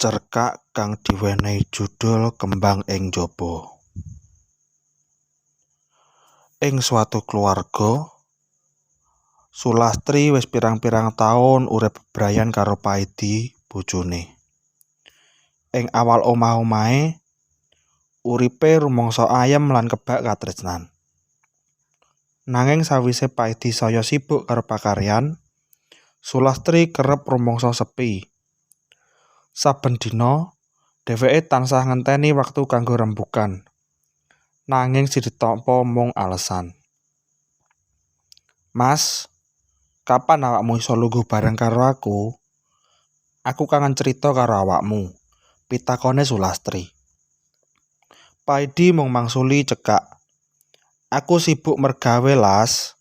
Cerkak kang diwenehi judul Kembang ing Njaba. Ing suatu keluarga, Sulastri wis pirang-pirang taun urip bebrayan karo Paidi, bojone. Ing awal omah-omahe, uripe rumangsa ayem lan kebak katresnan. Nanging sawise Paidi saya sibuk karo pakaryan, Sulastri kerep rumangsa sepi. Saben dina dheweke tansah ngenteni wektu kanggo rembugan. Nanging sing ditampa mung alesan. "Mas, kapan awakmu iso lungguh bareng karo aku? Aku kangen crita karo awakmu," pitakone Sulastri. Paidi mung mangsuli cekak. "Aku sibuk mergawe, Las.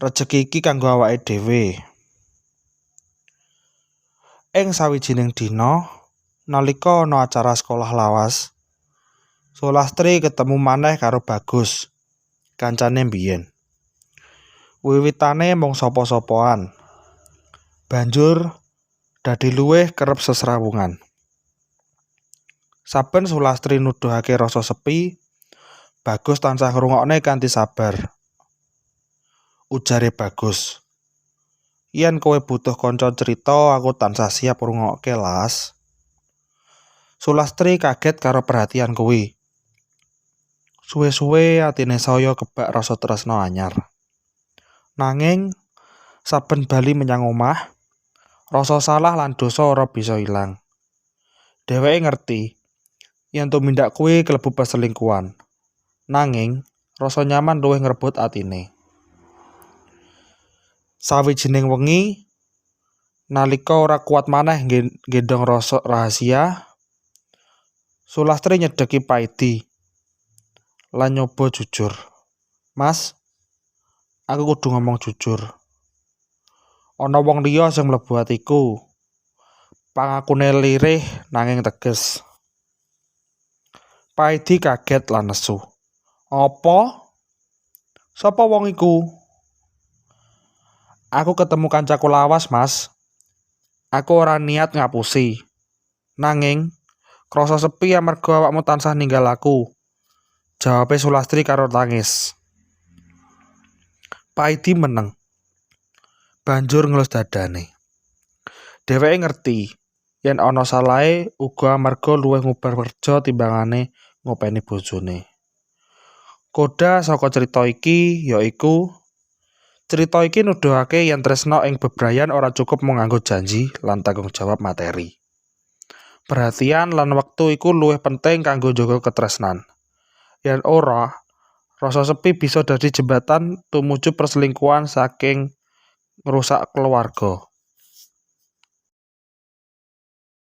Rejeki iki kanggo awake dhewe." Ing sawijining dina, nalika ana acara sekolah lawas, Sulastri ketemu maneh karo Bagus, kancane mbiyen. Wiwitane mung sapa-sapaan, banjur dadi luwih kerep sesrawungan. Saben Sulastri nuduhake rasa sepi, Bagus tansah ngrungokne kanthi sabar. Ujare Bagus, "Yen kowe butuh kanca crita, aku tansah siap ngrungokke, Las." Sulastri kaget karo perhatian kuwi. Suwe-suwe atine saya kebak rasa tresna anyar. Nanging saben bali menyang omah, rasa salah lan dosa ora bisa ilang. Dheweke ngerti yen tumindak kuwi klebu perselingkuhan. Nanging rasa nyaman luwih ngrebut atine. Sawijining wengi, nalika ora kuat maneh nggendhong rasa rahasia, Sulastri nyedeki Paidi lan nyoba jujur. "Mas, aku kudu ngomong jujur. Ana wong liya sing mlebu atiku." Pangakune lirih nanging teges. Paidi kaget lan nesu. "Apa? Sapa wong iku?" "Aku ketemu kancaku lawas, Mas. Aku ora niat ngapusi. Nanging krasa sepi amarga awakmu tansah ninggal aku," jawabe Sulastri karo tangis. Paidi meneng, banjur ngelus dadane. Dheweke ngerti yen ana salahe uga amarga luwih ngubar kerja timbangane ngopeni bojone. Koda saka crita iki yaiku crita iki nuduhake yen tresna ing bebrayan ora cukup mung nganggo janji lan tanggung jawab materi. Perhatian lan wektu iku luwih penting kanggo njaga katresnan. Yen ora, rasa sepi bisa dadi jembatan tumuju perselingkuhan saking ngrusak keluarga.